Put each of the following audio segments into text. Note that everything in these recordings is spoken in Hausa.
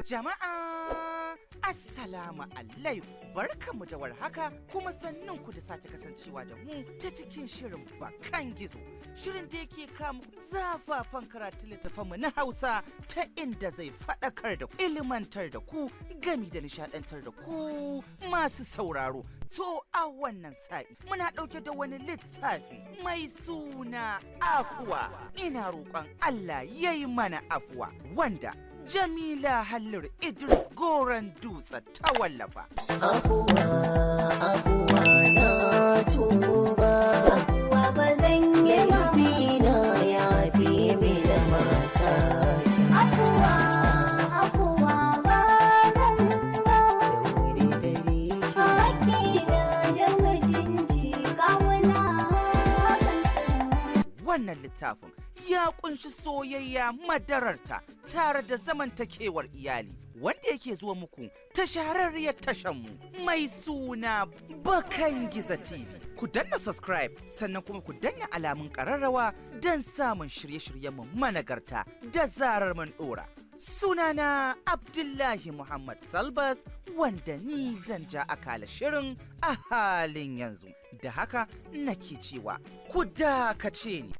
Jama'a Assalamu alaikum, barkanmu da warhaka kuma sannunku da sake kasancewa da mu ta cikin shirin Bakan Gizo. Shirin da yake kamu zafafan karatun littafanmu na Hausa ta inda zai fadakar da ku, ilimantar da ku, gami da nishadantar da ku masu sauraro. To a wannan sa'i muna ɗauke da wani littafi mai suna Afuwa. Ina roƙon Allah ya yi mana afuwa, wanda Jamila Hallir Idris Goran Dutse ta wallafa. Afuwa na tuba, afuwa ba zan yi laifi na ya fi mai da mata. Afuwa ba zan ba, haƙi da mutunci kawuna. Wannan littafin ya kunshi soyayya madararta tare da zamantakewar iyali, wanda yake zuwa muku ta shahararriyar tashanmu mai suna Bakan Gizo TV. Ku danna subscribe sannan kuma ku danna alamun ƙararrawa don samun shirye-shiryenmu managarta da zarar mun ɗora. Sunana Abdullahi Muhammad Salbas, wanda ni zan ja akala shirin a halin yanzu. Da haka nake cewa ku dakace ni.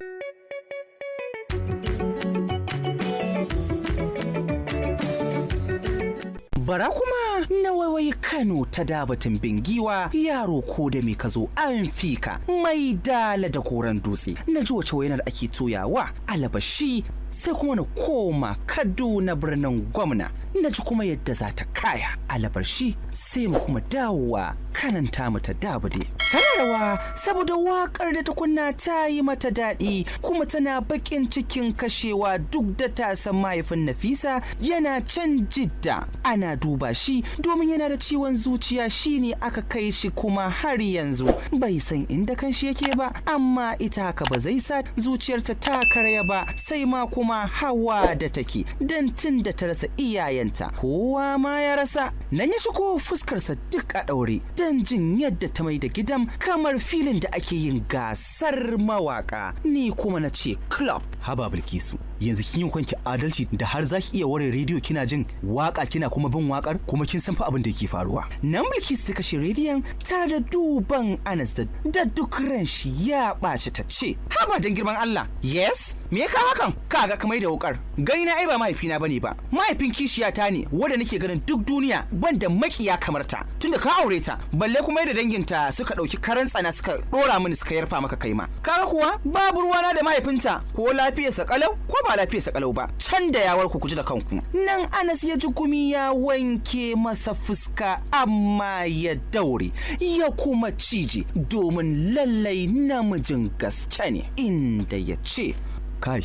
Bara kuma na waiwayi Kano ta dabatin bingiwa, yaro ko da me ka zo an fika, mai dala da koren dutse. Na ji wace wainar ake toyawa alabashi, sai kuma na koma Kaduna birnin gwamna. Na ji kuma yadda za ta kaya alabashi, sai mu kuma dawowa kananta mu ta dabade. Sanarwa saboda wakar da ta kunna ta yi mata daɗi, kuma tana bakin cikin kashewa duk da ta san mahaifin Nafisa yana can Jidda ana duba shi domin yana da ciwon zuciya, shine aka kai shi kuma har yanzu bai san inda kanshi yake ba. Amma ita haka ba zai sa zuciyarta ta karya ba, sai ma kuma hawa da take dan tun da ta rasa iyayenta kowa ma ya rasa. Nan ya shigo fuskarsa duk a ɗaure dan jin yadda ta mai da gidan kamar filin da ake yin gasar mawaka. Ni kuma na ce club. Haba Bilkisu, yanzu kin yi kanki adalci da har zaki iya ware rediyo kina jin waka kina kuma bin wakar, kuma kin san fa abin da yake faruwa. Nan Bilkisu ta kashe rediyon tare da duban Anas da duk ran shi ya ɓaci, ta ce haba dan girman Allah. Yes, me ya kawo hakan? Kaga kamar da wukar. Gani na ai ba mahaifina bane ba, mahaifin kishiyata ne wanda nake ganin duk duniya banda makiya kamar ta, tunda ka aure ta, balle kuma da danginta suka dauki karan tsana suka dora mini suka yarfa maka kaima. Kaga kuwa babu ruwana da mahaifinta, ko lafiyarsa kalau ko ba lafiyarsa kalau ba, can da yawar ku ji da kanku. Nan Anas ya ji gumi ya wanke masa fuska, amma ya daure ya kuma cije domin lallai namijin gaske ne, inda ya ce kai,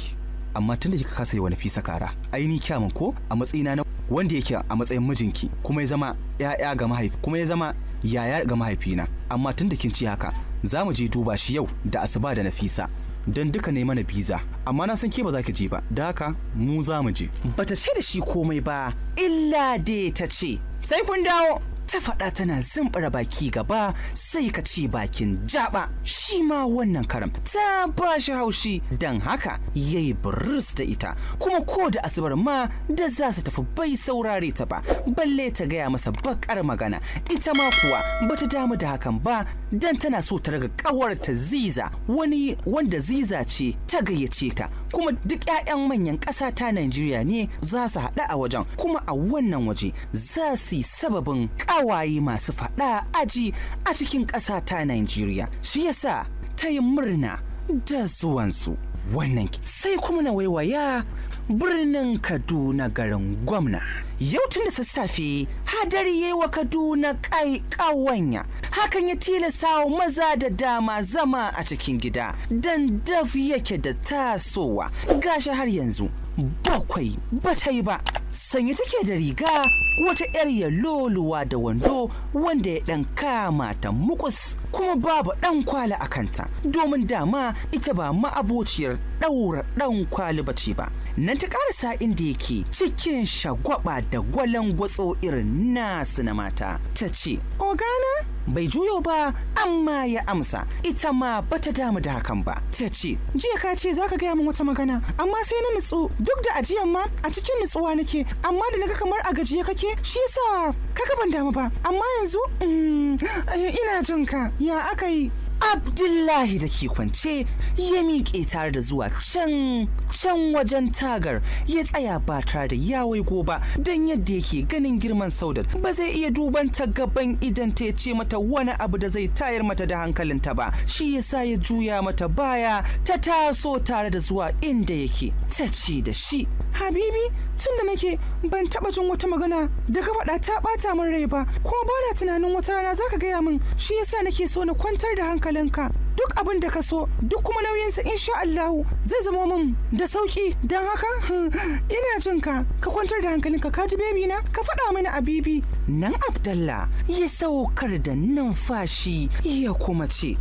amma tunda kika kasa yi wani fisa kara, aini kyamun ko a matsayina na wanda yake a matsayin mijinki, kuma ya zama yaya ga mahaifi, kuma ya zama yaya ga mahaifina. Amma tunda kin ci haka, za mu je duba shi yau da asuba da Nafisa don duka ne mana biza, amma na san ke ba za ki je ba, da haka mu za mu je. Bata ce da shi komai ba, illa dai ta ce sai kun dawo. Ta faɗa tana zumbura baki gaba, sai ka ce bakin jaba. Shi ma wannan karam ta ba shi haushi, don haka yayi burus da ita, kuma ko da asubar ma da za su tafi bai saurare ta ba, balle ta gaya masa bakar magana. Ita ma kuwa bata damu da hakan ba, dan tana so ta raga ƙawarta Ziza, wani wanda Ziza ce ta gayyace ta, kuma duk 'ya'yan manyan ƙasa ta Najeriya ne za su haɗu a wajen, kuma a wannan waje za su yi sababin ƙawaye masu faɗa aji a cikin ƙasa ta Najeriya. Shi yasa ta yi murna da zuwansu. Wannan sai kuma na waiwaya birnin Kaduna garin gwamna. Yau tun da sassafe hadari yayi wa Kaduna ƙawanya, hakan ya tilasa wa maza da dama zama a cikin gida dan daf yake da tasowa. Gashi har yanzu bakwai bata yi ba, sanye take da riga wata 'yar yaloluwa da wando wanda ya ɗan kama ta mukus, kuma babu ɗan kwali a kanta, domin dama ita ba ma'abociyar ɗaura ɗan kwali bace ba. Nan ta ƙarasa inda yake cikin shagwaba da gwalangwatso irin nasu na mata, ta ce, "Ogana?" Bai juyo ba, amma ya amsa, ita ma bata damu da hakan ba. Ta ce, "Jiya ka ce za ka gaya min wata magana, amma sai na nutsu, duk da ajiyan ma a cikin nutsuwa nake, amma da naga kamar a gajiye kake, shi yasa kaga ban damu ba, amma yanzu ina jin ka, ya aka yi?" Abdullahi da ke kwance ya miƙe tare da zuwa can wajen tagar, ya tsaya ba tare da ya waigo ba, don yadda yake ganin girman Saudat ba zai iya duban ta gaban idan ta ce mata wani abu da zai tayar mata da hankalinta ba. Shi yasa ya juya mata baya, ta taso tare da zuwa inda yake, ta ce da shi, "Habibi, tun da nake ban taba jin wata magana da ka faɗa ta ɓata min rai ba, kuma bana tunanin wata rana zaka gaya min, shi yasa nake so na kwantar da hankalinka. Duk abin da ka so, duk kuma nauyinsa insha Allahu zai zama min da sauki, don haka ina jin ka kwantar da hankalinka, ka ji bebi na, ka faɗa mini Habibi." Nan Abdallah ya saukar da numfashi ya kuma ce,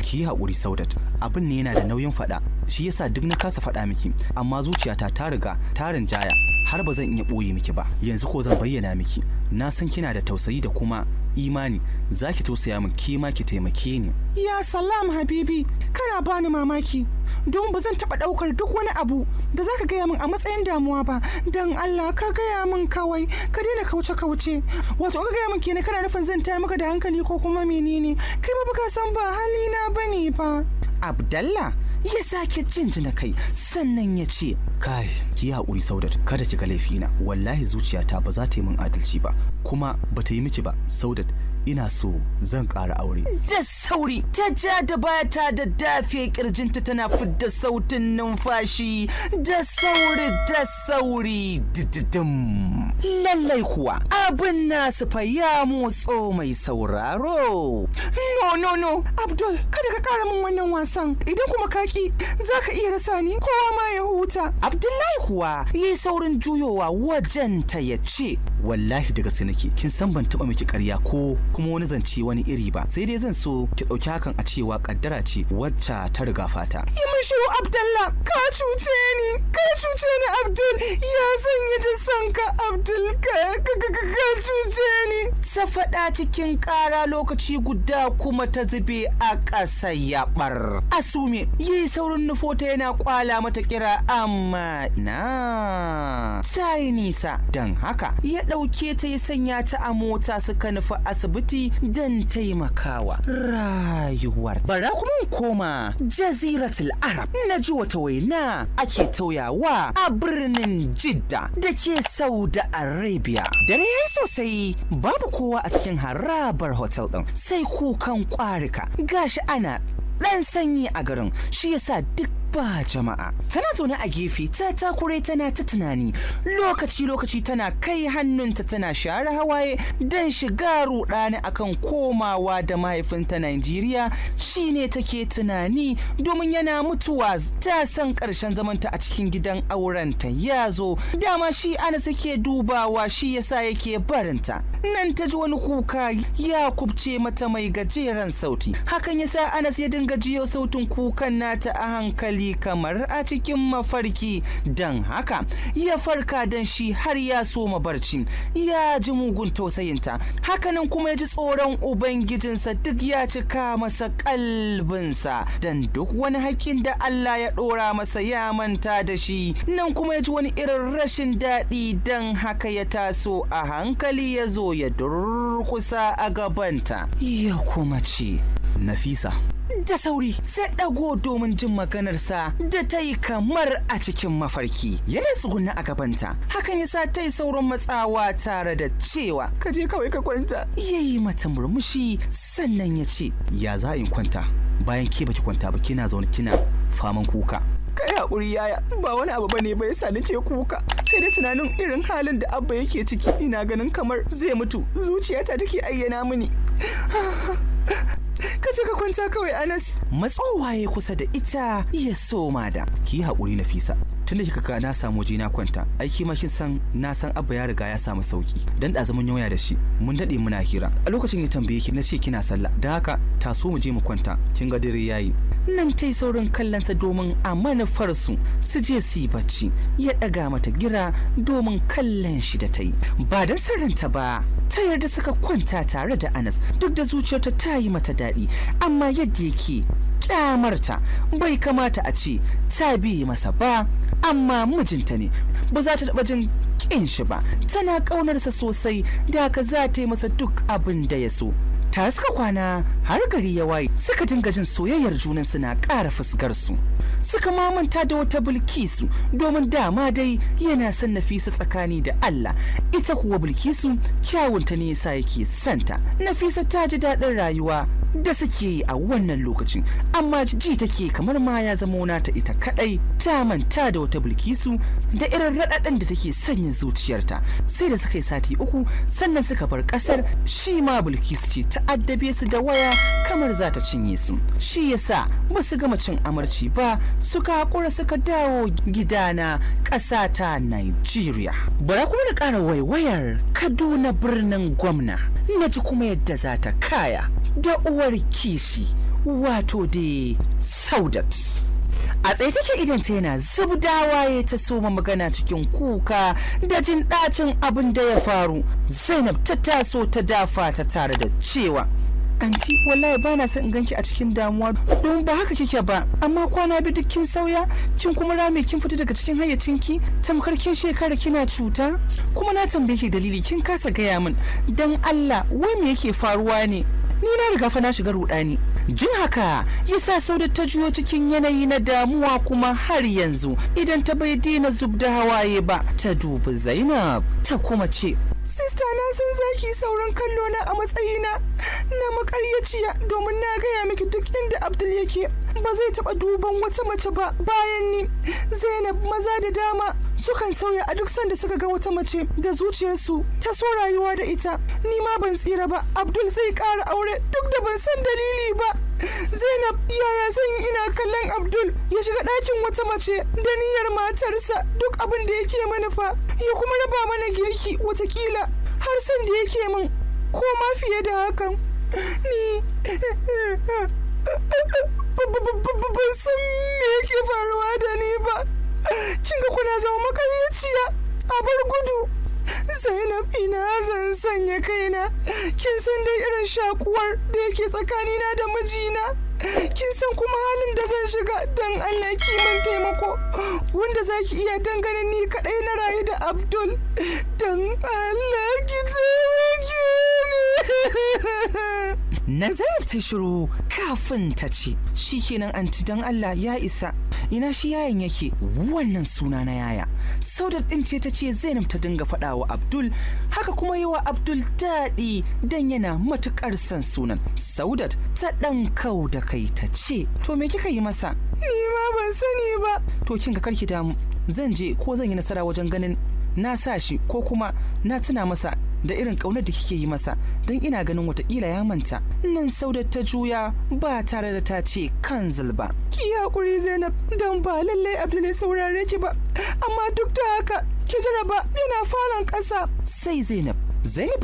"Ki haƙuri Saudat, abin ne yana da nauyin faɗa, shi yasa duk na kasa faɗa miki, amma zuciyata ta riga ta rinjaya har ba zan iya ɓoye miki ba. Yanzu ko zan bayyana miki, na san kina da tausayi da kuma imani, za ki tausaya min, ke ma ki taimake ni." "Ya salam Habibi, kana bani mamaki, don ba zan taɓa ɗaukar duk wani abu da za ka gaya min a matsayin damuwa ba. Don Allah ka gaya min kawai, ka daina kauce-kauce. Wato ka gaya min kenan kana nufin zan tayar maka da hankali ko kuma menene? Kai ba ka san ba halina bane fa." Abdallah ya sake jinjina kai, sannan ya ce, "Kai, ki haƙuri Saudat, kada ki ga laifina, wallahi zuciyata ba za ta yi min adalci ba, kuma ba ta yi miki ba. Saudat, ina so zan ƙara aure." Da sauri ta ja da baya ta da dafe kirjinta tana fidda sautin numfashi, da sauri dididim. Lallai kuwa abin nasu fa ya motso mai sauraro. No, Abdul, kada ka ƙara min wannan wasan, idan kuma kaki za ka iya rasa ni, kowa ma ya huta. Abdullahi kuwa ya yi saurin juyowa wajen ta ya ce, "Wallahi da gaske nake, kin san ban taɓa miki ƙarya ko kuma wani zance wani iri ba, sai dai zan so ki ɗauki hakan a cewa kaddara ce wacce ta riga fata." "Yi min shiru Abdallah, ka cuce ni Abdul, ya sanya ta son ka Abdul, ka cuce ni." Ta faɗa cikin ƙara lokaci guda kuma ta zube a ƙasa ya ɓar. Asume yi saurin nufota yana kwala mata kira, amma na ta yi nisa, don haka ya ɗauke ta ya sanya ta a mota suka nufi asibiti don taimakawa rayuwar. Bara kuma koma Jaziratul Arab, na ji wata waina ake tauyawa a birnin Jidda da ke Saudi Arabia. Dare yayi sosai, babu kowa a cikin harabar hotel ɗin, sai kukan ƙwarika. Gashi ana ɗan sanyi a garin, shi yasa duk ba jama'a. Tana zaune a gefe ta takure tana ta tunani, lokaci tana kai hannunta tana share hawaye don shiga rudani akan komawa da mahaifinta Najeriya. Shine take tunani, domin yana mutuwa ta san karshen zamanta a cikin gidan aurenta ya zo, dama shi ana suke dubawa, shi yasa yake barinta. Nan ta ji wani kuka ya kubce mata mai gajeren sauti, hakan yasa Anas ya dinga jiyo sautin kukan nata a hankali kamar a cikin mafarki, don haka ya farka dan shi har ya soma barci, ya ji mugun tausayinta, hakanan kuma ya ji tsoron ubangijinsa duk ya cika masa kalbinsa, dan duk wani haƙƙin da Allah ya ɗora masa ya manta da shi. Nan kuma ya ji wani irin rashin daɗi, don haka ya taso a hankali ya zo ya durkusa a gabanta ya kuma ce, "Nafisa." Da sauri sai ɗago domin jin maganarsa da ta yi kamar a cikin mafarki. Yana tsugunna a gabanta, hakan yasa ta yi saurin matsawa tare da cewa, "Ka je kawai ka kwanta." Ya yi mata murmushi, sannan ya ce, "Ya za in kwanta bayan ke baki kwanta ba, kina zaune kina faman kuka?" "Kai haƙuri yaya, ba wani abu bane ba yasa nake kuka, sai dai tunanin irin halin da abba yake ciki, ina ganin kamar zai mutu, zuciyata take ayyana mini." "Ka je ka kwanta kawai Anas." Matsowa ya kusa da ita ya soma da, "Ki haƙuri Nafisa, tunda kika ga na samu waje na kwanta aiki ma kin san na san abba ya riga ya samu sauki dan da zaman yoya da shi mun dade muna hira a lokacin ya tambaye ki nace kina sallah da haka taso mu je mu kwanta kin ga dare yayi nan tai saurin kallonsa domin a manufarsu su je su yi bacci ya daga mata gira domin kallon shi da ta yi ba don sirrinta ba ta yarda suka kwanta tare da Anas duk da zuciyarta ta yi mata daɗi amma yadda yake kyamarta bai kamata a ce ta biye masa ba amma mijinta ne ba za ta taɓa jin ƙin shi ba tana ƙaunarsa sosai da haka za ta yi masa duk abin da ya so tare suka kwana har gari ya waye suka dinga jin soyayyar junan suna ƙara fuskar su suka mamanta da wata Bilkisu domin dama dai yana son Nafisa tsakani da Allah ita kuwa Bilkisu kyawunta ne yasa yake santa Nafisa ta ji daɗin rayuwa da suke yi a wannan lokacin amma ji take kamar ma ya zama nata ita kadai ta manta da wata Bilkisu da irin raɗaɗin da take sanya zuciyarta sai da suka yi sati 3 sannan suka bar ƙasar shi ma Bilkisu ce ta addabe su da waya kamar za ta cinye su shi yasa ba su gama cin amarci ba suka haƙura suka dawo gidana ƙasa ta Nigeria bara kuma da ƙara waiwayar Kaduna birnin gwamna na ji kuma yadda za ta kaya da uwar kishi wato da Saudat a tsaye take idan ta yana zubdawa ya ta soma magana cikin kuka da jin ɗacin abin da ya faru Zainab ta taso ta dafa ta tare da cewa anti wallahi ba na son in ganki a cikin damuwa don ba haka kike ba amma kwana bi duk kin sauya kin kuma rame kin fita daga cikin hayyacinki tamkar kin shekara kina cuta kuma na tambaye ki dalili kin kasa gaya min dan Allah wai me yake faruwa ne ni na riga fa na shiga rudani jin haka yasa Saudat ta juyo cikin yanayi na damuwa kuma har yanzu idan ta bai daina zubda hawaye ba ta dubi Zainab ta kuma ce Sista na san zaki sauran kallo na a matsayina na makaryaciya domin na gaya miki duk inda Abdul yake ba zai taba duban wata mace ba bayan ni Zainab maza da dama sukan sauya a duk sanda suka ga wata mace da zuciyarsu ta so rayuwa da ita ni ma ban tsira ba Abdul zai ƙara aure duk da ban san dalili ba Zainab yaya zan yi ina kallon Abdul ya shiga ɗakin wata mace da niyyar matarsa duk abin da yake mana fa ya kuma raba mana girki watakila har san da yake min ko ma fiye da hakan ni ban san me yake faruwa da ni ba kin ga kuna zama makaryaciya a bar gudu Zainab ina zan sanya kaina kin san dai irin shakuwar da yake tsakanina da mijina kin san kuma halin da zan shiga dan Allah ki min taimako wanda zaki iya dangane ni kadai na rayu da Abdul dan Allah ki taimake ni Zainab ta shiru kafin ta ce shikenan anti dan Allah ya isa ina shi yayan yake wannan suna na yaya Saudat din ce ta ce Zainab ta dinga faɗa wa Abdul haka kuma yi wa Abdul daɗi dan yana matukar son sunan Saudat ta ɗan kau da kai ta ce to me kika yi masa ni ma ban sani ba to kin ga karki damu zan je ko zan yi nasara wajen ganin na sa shi ko kuma na tuna masa da irin ƙaunar da kike yi masa don ina ganin watakila ya manta nan Saudat ta juya ba tare da ta ce kanzil ba ki hakuri Zainab don ba lallai Abdul saurare ki ba amma duk da haka ki jaraba yana falon ƙasa sai Zainab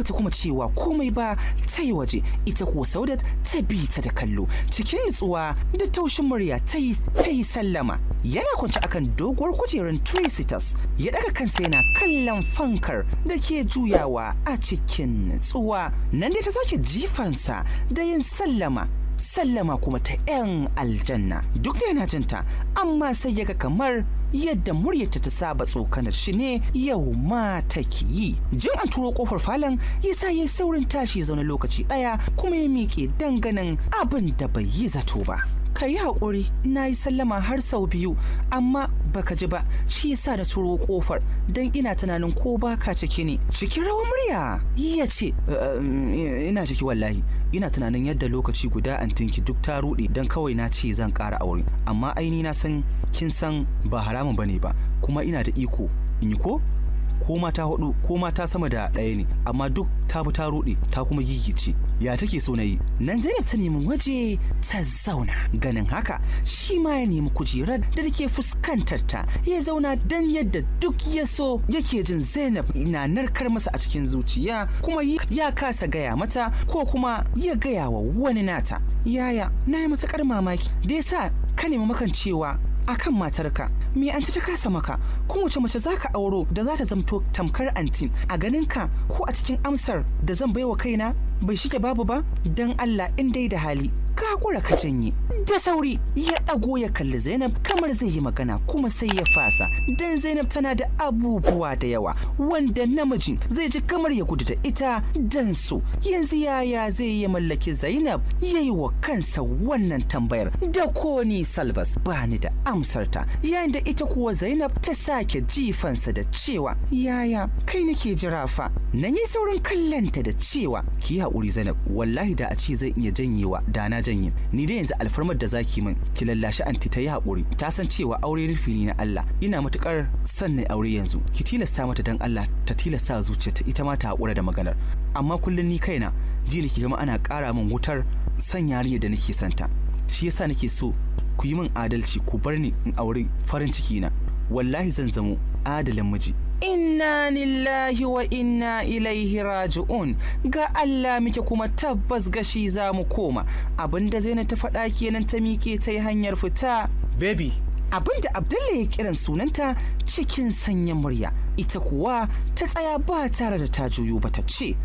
ta kuma cewa komai ba ta yi waje ita kuwa Saudat ta bi ta da kallo cikin nutsuwa da taushin murya ta yi sallama yana kwance akan doguwar kujerun three-seaters ya daga kansa yana kallon fankar da ke juyawa a cikin nutsuwa nan dai ta sake jifansa da yin sallama kuma ta 'yan aljanna duk da yana jinta amma sai ya ga kamar yadda muryarta ta saba tsokanar shi ne yau ma take yi jin an turo kofar falon yasa yayi saurin tashi zaune lokaci daya kuma ya miƙe danganin abin da bai yi zato ba ka yi haƙuri na yi sallama har sau 2 amma baka ji ba shi yasa da turo kofar don ina tunanin ko baka ciki ne cikin rawar murya ya ce ina ciki wallahi ina tunanin yadda lokaci guda antinki duk ta ruɗe don kawai na ce zan ƙara aure amma aini na san kin san ba haramun bane ba kuma ina da iko in yi ko mata 4 ko mata sama da 1 ne amma duk ta bi ta ruɗe ta kuma gigice ya take so na yi. Nan Zainab ta nemi waje ta zauna, ganin haka shi ma ya nemi kujerar da take fuskantar ta ya zauna dan yadda duk ya so yake jin Zainab ina narkar masa a cikin zuciya, kuma ya kasa gaya mata ko kuma ya gaya wa wani nata. Yaya, na yi matuƙar mamaki da yasa ka nemi makancewa akan matarka. Me anti ta kasa maka? Kuma wace mace zaka auro da za ta zamto tamkar anti a ganin ka? Ko a cikin amsar da zan baiwa kaina bai shike babu ba? Dan Allah in dai da hali ka hakura ka janye. Da sauri ya dago ya kalli Zainab kamar zai yi magana, kuma sai ya fasa, dan Zainab tana da abubuwa da yawa wanda namiji zai ji kamar ya gudu da ita dan su. Yanzu yaya zai yi mallaki Zainab? Yayi wa kansa wannan tambayar da ko ni Salbas bani da amsarta, yayin da ita kuwa Zainab ta sake jifansa da cewa yaya kai nake jira fa. Nan yi saurin kallanta da cewa ki haƙuri Zainab, wallahi da a ce zan iya janyewa da na janye. Ni dai yanzu alfarmar da zaki min ki lallashi anti ta yi haƙuri, ta san cewa aure rufi ne na Allah, ina matukar son na aure yanzu. Ki tilasta mata dan Allah ta tilasta zuciyarta ita ma ta haƙura da maganar. Amma kullun ni kaina ji nake gama ana ƙara min wutar son yariyar da nake santa. Shi yasa nake so ku yi min adalci, ku bar ni in aure farin ciki na. Wallahi zan zamo adalin miji. Inna lillahi wa inna ilaihi raji'un. Ga Allah muke kuma tabbas gashi za mu koma. Abinda Zainab ta faɗa kenan ta miƙe ta yi hanyar fita. Baby, abinda Abdullahi ya kiran sunanta cikin sanyin murya, ita kuwa ta tsaya ba tare da ta juyo ba, ta ce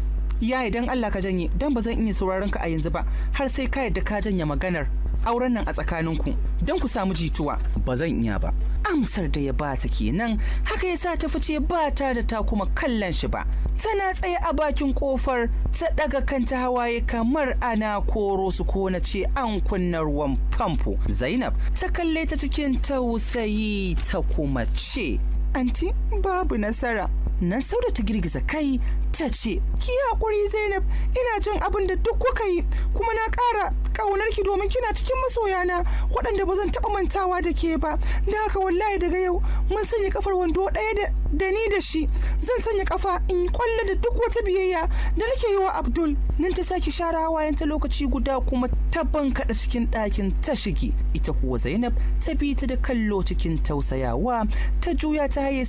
ya idan Allah ka janye, dan ba zan iya sauraron ka a yanzu ba har sai ka yadda ka janye maganar auren nan a tsakaninku don ku samu jituwa. ba zan iya ba. Amsar da ya bata kenan, haka yasa ta fice ba tare da ta kuma kallon shi ba. Tana tsaye a bakin kofar ta daga kanta hawaye kamar ana koro su, ko na ce an kunna ruwan famfo. Zainab ta kalle ta cikin tausayi ta kuma ce anti babu nasara. Nan Sauda ta girgiza kai ta ce ki haƙuri Zainab, ina jin abin da duk kuka yi, kuma na ƙara ƙaunar ki domin kina cikin masoyana waɗanda ba zan taɓa mantawa da ke ba. Da haka wallahi daga yau mun sanya kafar wando ɗaya da ni da shi. Zan sanya kafa in yi kwallo da duk wata biyayya da nake yi wa Abdul. Nan ta sake share hawayenta lokaci guda kuma ta bankaɗa cikin ɗakin ta shige. Ita kuwa Zainab ta bi ta da kallo cikin tausayawa, ta juya ta haye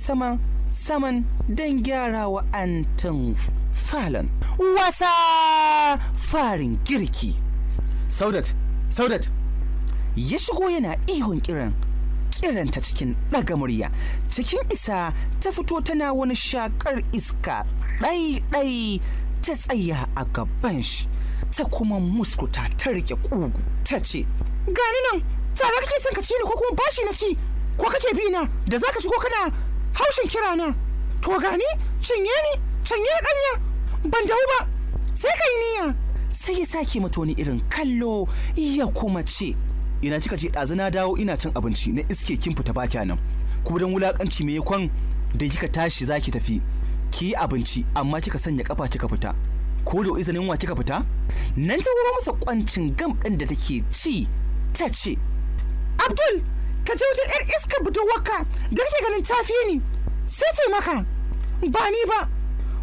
saman don gyara wa antin falon wasa farin girki. Saudat Ya shigo yana ihun kiranta cikin ɗaga murya. Cikin isa ta fito tana wani shakar iska ɗai ta tsaya a gaban shi, ta kuma muskuta ta rike ƙugu ta ce gani nan, tare kake son ka ci ni ko kuma bashi na ci, ko kake bi na da zaka shigo kana haushin kirana? To gani cinye ni ɗanya, ban dawo ba, sai kai niyya. Sai ya sake mata wani irin kallo ya kuma ce ina kika ce ɗazu na dawo ina cin abinci na iske kin fita ba nan, kuma don wulakanci me yakon da kika tashi zaki tafi ki yi abinci amma kika sanya kafa kika fita, ko da izinin wa kika fita? Nan ta wuro masa kwancin gam ɗin da take ci ta ce Abdul, ka je wajen yar iskar budurwarka da kake ganin tafi ni, sai ce maka ba ni ba.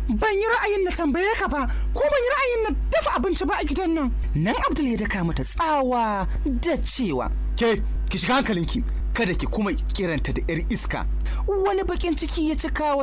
Ban yi ra'ayin na tambaye ka ba, ko ban yi ra'ayin na dafa abinci ba a gidan nan. Nan Abdul ya daka mata tsawa da cewa ke ki shiga hankalinki, kada ki kuma kiranta da yar iska. Wani bakin ciki ya cika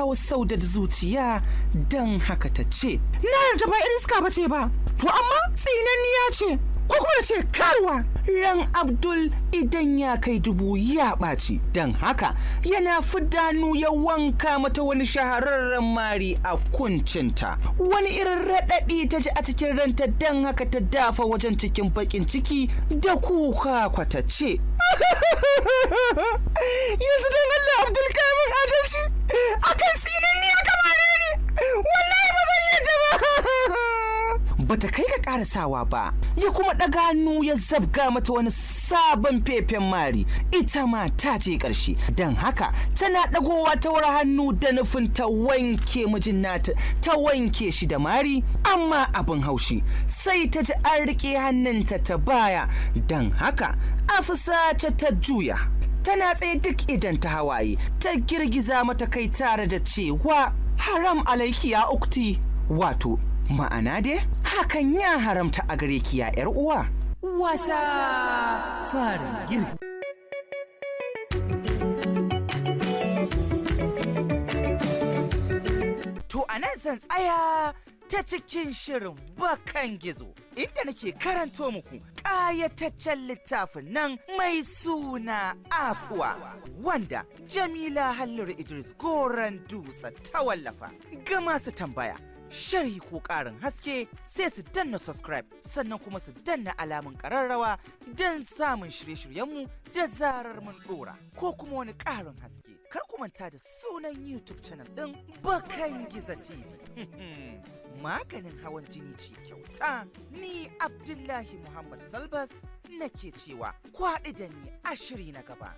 wa Saudat zuciya, dan haka ta ce na yarda ba yar iska bace ba, to amma tsinanniya ce ko kuma ce karuwa. Ran Abdul idan ya kai 1000 ya ɓaci, dan haka yana fidanu ya wanka mata wani shahararren mari a kuncinta. Wani irin raɗaɗi ta ji a cikin ranta, dan haka ta dafa wajen cikin bakin ciki da kuka kwatace yanzu dan Allah Abdul kai min adalci akan tsinanniya kamar ne, wallahi ba zan yi ba. Bata kai ga karasawa ba, ya kuma ɗaga hannu ya zabga mata wani sabon fefen mari. Ita ma ta ce ƙarshe, don haka tana ɗagowa ta wura hannu da nufin ta wanke mijin nata, ta wanke shi da mari, amma abin haushi sai ta ji an riƙe hannunta ta baya, don haka a fusace ta juya. Tana tsaye duk idan ta hawaye, ta girgiza mata kai tare da cewa haram alaiki ya ukti, wato Ma'ana dai hakan ya haramta a gare ki ya 'yar uwa. Wasa fara girki. To a nan zan tsaya ta cikin shirin Bakan Gizo, inda nake karanto muku ƙayataccen littafin nan mai suna Afuwa, wanda Jamila Halliru Idris Goran Dutse ta wallafa. Ga masu tambaya, sharhi ko ƙarin haske sai su danna subscribe, sannan kuma su danna alamun ƙararrawa don samun shirye-shiryenmu da zarar mun ɗora, ko kuma wani ƙarin haske. Kar ku manta da sunan YouTube channel ɗin Bakan Gizo TV. Maganin hawan jini ce kyauta. Ni Abdullahi Muhammad Salbas nake cewa kwaɗi da ni a shiri na gaba.